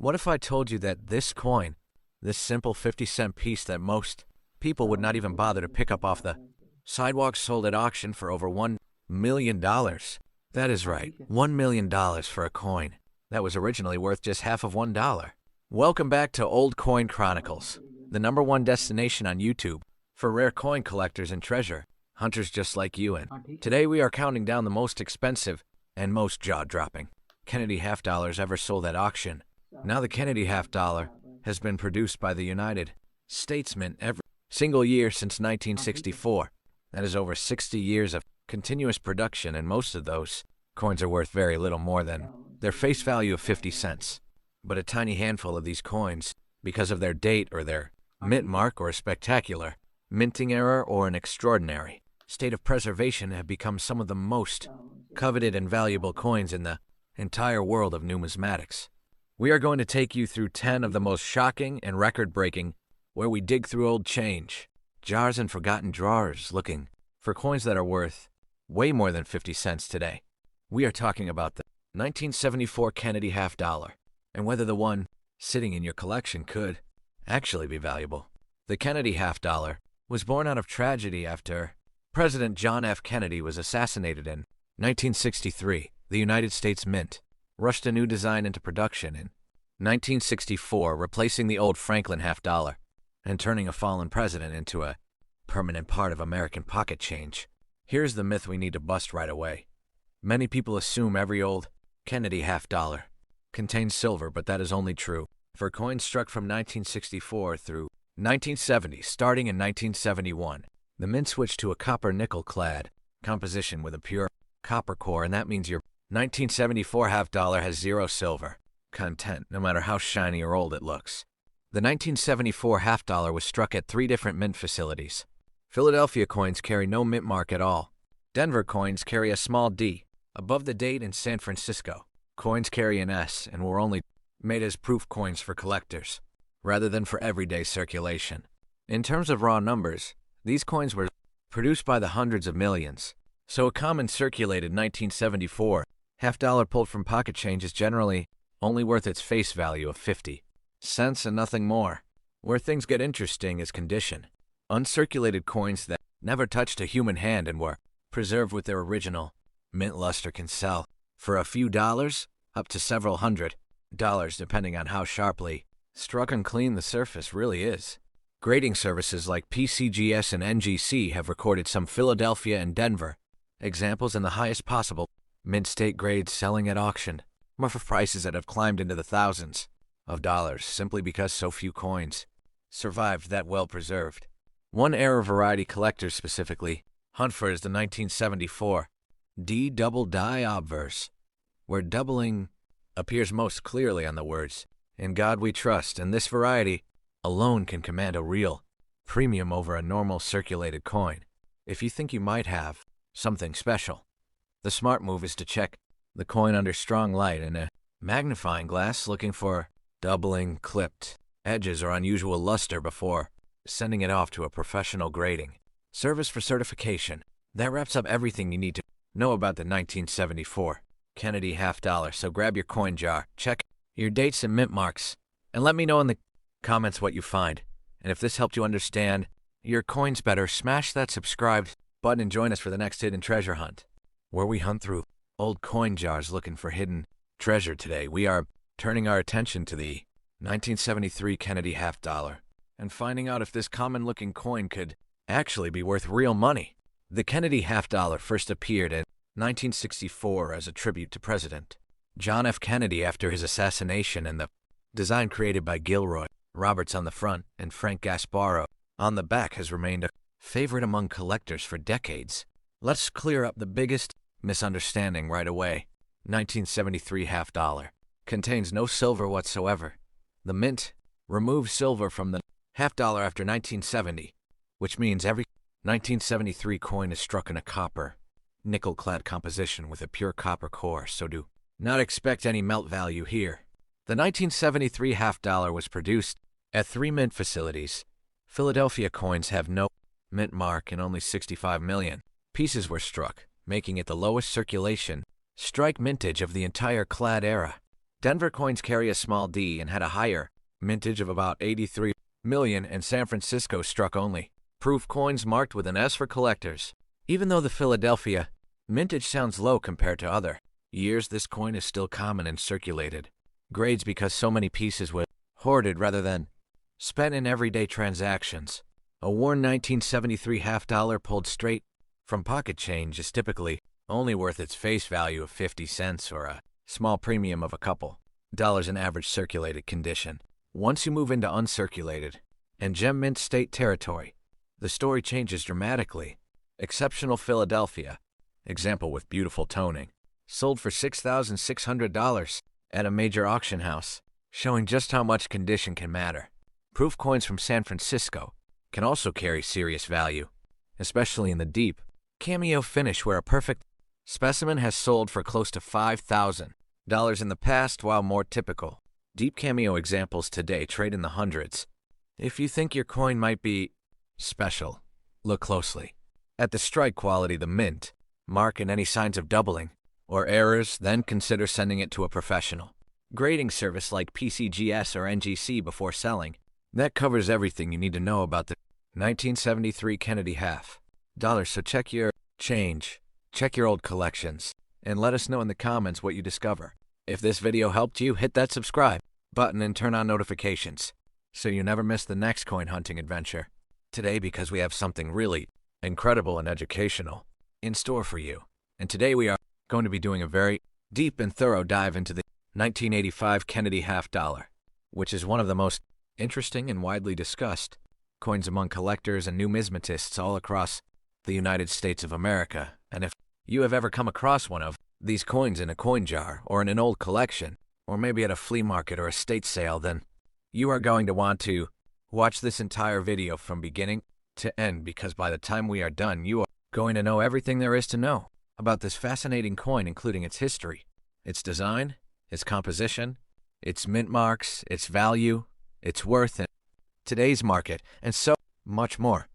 What if I told you that this coin, this simple 50-cent piece that most people would not even bother to pick up off the sidewalk, sold at auction for over $1 million? That is right, $1 million for a coin that was originally worth just half of $1. Welcome back to Old Coin Chronicles, the #1 destination on YouTube for rare coin collectors and treasure hunters just like you. And today we are counting down the most expensive and most jaw-dropping Kennedy half dollars ever sold at auction. Now the Kennedy half dollar has been produced by the United States Mint every single year since 1964. That is over 60 years of continuous production, and most of those coins are worth very little more than their face value of 50 cents. But a tiny handful of these coins, because of their date or their mint mark or a spectacular minting error or an extraordinary state of preservation, have become some of the most coveted and valuable coins in the entire world of numismatics. We are going to take you through 10 of the most shocking and record-breaking, where we dig through old change, jars and forgotten drawers looking for coins that are worth way more than 50 cents today. We are talking about the 1974 Kennedy half dollar, and whether the one sitting in your collection could actually be valuable. The Kennedy half dollar was born out of tragedy after President John F. Kennedy was assassinated in 1963. The United States Mint rushed a new design into production in 1964, replacing the old Franklin half dollar and turning a fallen president into a permanent part of American pocket change. Here's the myth we need to bust right away. Many people assume every old Kennedy half dollar contains silver, but that is only true for coins struck from 1964 through 1970. Starting in 1971, the mint switched to a copper nickel-clad composition with a pure copper core, and that means your 1974 half dollar has zero silver content, no matter how shiny or old it looks. The 1974 half dollar was struck at 3 different mint facilities. Philadelphia coins carry no mint mark at all. Denver coins carry a small D above the date, in San Francisco coins carry an S and were only made as proof coins for collectors, rather than for everyday circulation. In terms of raw numbers, these coins were produced by the hundreds of millions, so a common circulated 1974 half dollar pulled from pocket change is generally only worth its face value of 50 cents and nothing more. Where things get interesting is condition. Uncirculated coins that never touched a human hand and were preserved with their original mint luster can sell for a few dollars up to several $100, depending on how sharply struck and clean the surface really is. Grading services like PCGS and NGC have recorded some Philadelphia and Denver examples in the highest possible mint state grades selling at auction, but for prices that have climbed into the thousands of dollars simply because so few coins survived that well preserved. One era variety collectors specifically hunt for is the 1974 D double die obverse, where doubling appears most clearly on the words, "In God We Trust," and this variety alone can command a real premium over a normal circulated coin. If you think you might have something special, the smart move is to check the coin under strong light in a magnifying glass, looking for doubling, clipped edges, or unusual luster before sending it off to a professional grading service for certification. That wraps up everything you need to know about the 1974 Kennedy half dollar, so grab your coin jar, check your dates and mint marks, and let me know in the comments what you find. And if this helped you understand your coins better, smash that subscribe button and join us for the next hidden treasure hunt, where we hunt through old coin jars looking for hidden treasure. Today we are turning our attention to the 1973 Kennedy half dollar and finding out if this common-looking coin could actually be worth real money. The Kennedy half dollar first appeared in 1964 as a tribute to President John F. Kennedy after his assassination, and the design created by Gilroy Roberts on the front and Frank Gasparo on the back has remained a favorite among collectors for decades. Let's clear up the biggest misunderstanding right away. 1973 half dollar contains no silver whatsoever. The mint removed silver from the half dollar after 1970, which means every 1973 coin is struck in a copper nickel-clad composition with a pure copper core, so do not expect any melt value here. The 1973 half dollar was produced at 3 mint facilities. Philadelphia coins have no mint mark and only 65 million pieces were struck, making it the lowest circulation strike mintage of the entire clad era. Denver coins carry a small d and had a higher mintage of about 83 million, and San Francisco struck only proof coins marked with an S for collectors. Even though the Philadelphia mintage sounds low compared to other years, this coin is still common and circulated grades because so many pieces were hoarded rather than spent in everyday transactions. A worn 1973 half-dollar pulled straight from pocket change is typically only worth its face value of 50 cents or a small premium of a couple dollars in average circulated condition. Once you move into uncirculated and gem mint state territory, the story changes dramatically. Exceptional Philadelphia, example with beautiful toning, sold for $6,600 at a major auction house, showing just how much condition can matter. Proof coins from San Francisco can also carry serious value, especially in the deep cameo finish where a perfect specimen has sold for close to $5,000 in the past, while more typical deep cameo examples today trade in the hundreds. If you think your coin might be special, look closely at the strike quality, the mint mark, and any signs of doubling or errors. Then consider sending it to a professional grading service like PCGS or NGC before selling. That covers everything you need to know about the 1973 Kennedy half dollar. So check your change, check your old collections, and let us know in the comments what you discover. If this video helped you, hit that subscribe button and turn on notifications so you never miss the next coin hunting adventure today, because we have something really incredible and educational in store for you. And today we are going to be doing a very deep and thorough dive into the 1985 Kennedy half dollar, which is one of the most interesting and widely discussed coins among collectors and numismatists all across the United States of America. And if you have ever come across one of these coins in a coin jar or in an old collection, or maybe at a flea market or estate sale, then you are going to want to watch this entire video from beginning to end, because by the time we are done, you are going to know everything there is to know about this fascinating coin, including its history, its design, its composition, its mint marks, its value, its worth in today's market, and so much more.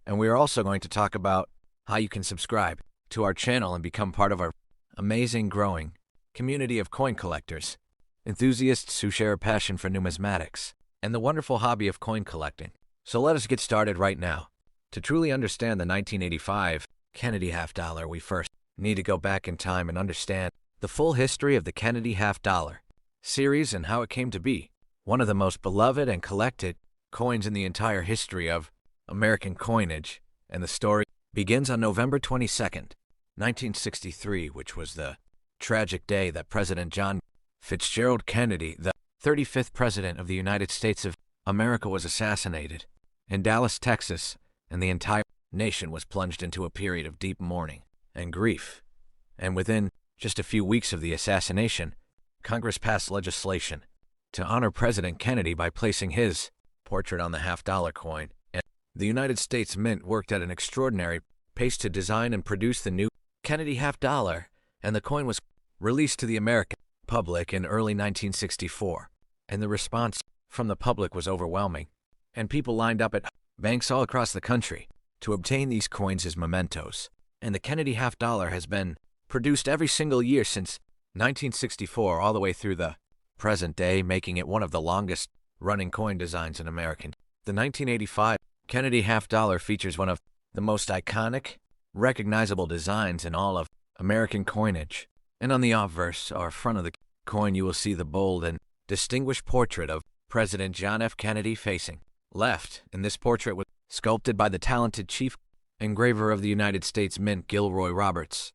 And we are also going to talk about how you can subscribe to our channel and become part of our amazing growing community of coin collectors, enthusiasts who share a passion for numismatics and the wonderful hobby of coin collecting. So let us get started right now. To truly understand the 1985 Kennedy half dollar, we first need to go back in time and understand the full history of the Kennedy half dollar series and how it came to be one of the most beloved and collected coins in the entire history of American coinage. And the story begins on November 22nd, 1963, which was the tragic day that President John Fitzgerald Kennedy, the 35th President of the United States of America, was assassinated in Dallas, Texas, and the entire nation was plunged into a period of deep mourning and grief. And within just a few weeks of the assassination, Congress passed legislation to honor President Kennedy by placing his portrait on the half-dollar coin. And the United States Mint worked at an extraordinary pace to design and produce the new Kennedy half dollar, and the coin was released to the American public in early 1964. And the response from the public was overwhelming, and people lined up at banks all across the country to obtain these coins as mementos. And the Kennedy half dollar has been produced every single year since 1964 all the way through the present day, making it one of the longest running coin designs in American. The 1985 Kennedy half dollar features one of the most iconic, recognizable designs in all of American coinage. And on the obverse, or front of the coin, you will see the bold and distinguished portrait of President John F. Kennedy facing left. And this portrait was sculpted by the talented chief engraver of the United States Mint, Gilroy Roberts.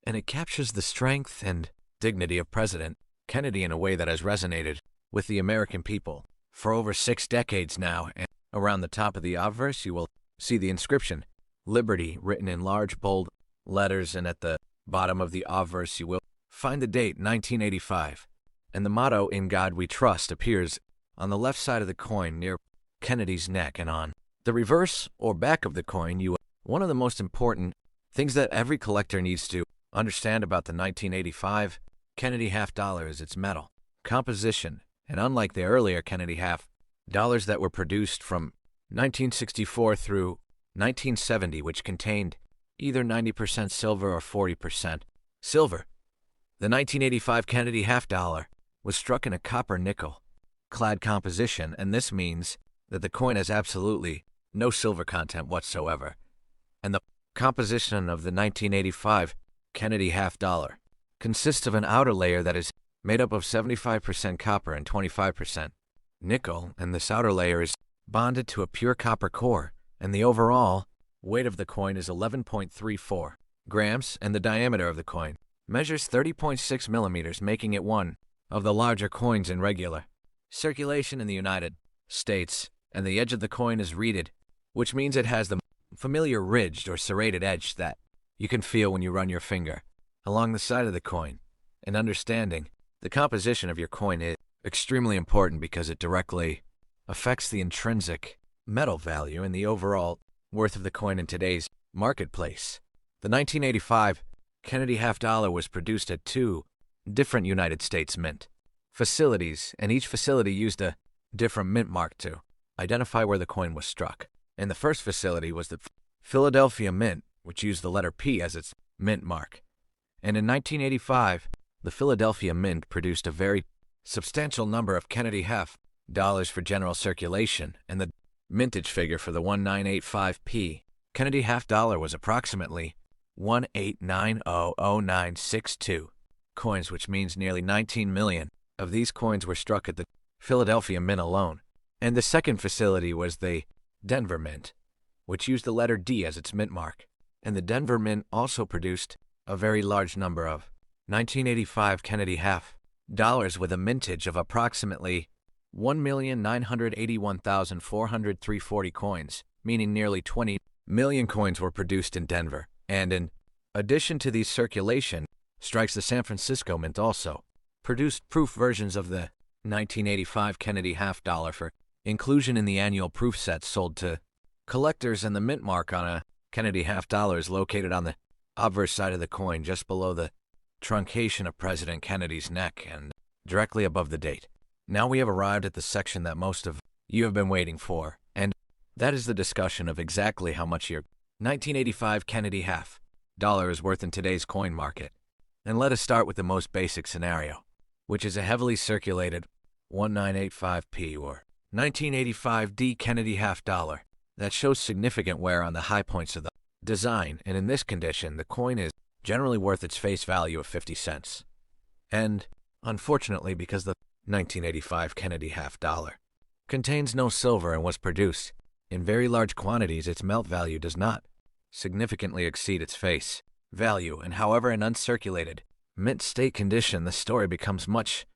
And it captures the strength and dignity of President Kennedy in a way that has resonated with the American people for over 6 decades now. And around the top of the obverse, you will see the inscription, Liberty, written in large, bold letters, and at the bottom of the obverse, you will find the date, 1985. And the motto, In God We Trust, appears on the left side of the coin near Kennedy's neck. And on the reverse or back of the coin, one of the most important things that every collector needs to understand about the 1985 Kennedy half dollar is its metal composition. And unlike the earlier Kennedy half dollars that were produced from 1964 through 1970, which contained either 90% silver or 40% silver, the 1985 Kennedy half dollar was struck in a copper-nickel clad composition, and this means that the coin has absolutely no silver content whatsoever. And the composition of the 1985 Kennedy half dollar consists of an outer layer that is made up of 75% copper and 25% nickel, and this outer layer is bonded to a pure copper core, and the overall weight of the coin is 11.34 grams, and the diameter of the coin measures 30.6 millimeters, making it one of the larger coins in regular circulation in the United States. And the edge of the coin is reeded, which means it has the familiar ridged or serrated edge that you can feel when you run your finger along the side of the coin. And understanding the composition of your coin is extremely important because it directly affects the intrinsic metal value and the overall worth of the coin in today's marketplace. The 1985 Kennedy half dollar was produced at 2 different United States mint facilities, and each facility used a different mint mark to identify where the coin was struck. And the first facility was the Philadelphia Mint, which used the letter P as its mint mark. And in 1985, the Philadelphia Mint produced a very substantial number of Kennedy half dollars for general circulation, and the mintage figure for the 1985p Kennedy half dollar was approximately 189000962 coins, which means nearly 19 million of these coins were struck at the Philadelphia Mint alone. And the second facility was the Denver Mint, which used the letter D as its mint mark. And the Denver Mint also produced a very large number of 1985 Kennedy half dollars with a mintage of approximately 1,981,403 coins, meaning nearly 20 million coins were produced in Denver. And in addition to these circulation strikes, the San Francisco Mint also produced proof versions of the 1985 Kennedy half dollar for inclusion in the annual proof sets sold to collectors, and the mint mark on a Kennedy half dollar is located on the obverse side of the coin, just below the truncation of President Kennedy's neck and directly above the date. Now we have arrived at the section that most of you have been waiting for, and that is the discussion of exactly how much your 1985 Kennedy half dollar is worth in today's coin market. And let us start with the most basic scenario, which is a heavily circulated 1985p or 1985D Kennedy half dollar that shows significant wear on the high points of the design, and in this condition the coin is generally worth its face value of 50 cents. And unfortunately, because the 1985 Kennedy half dollar contains no silver and was produced in very large quantities, its melt value does not significantly exceed its face value, and however in uncirculated mint state condition, the story becomes much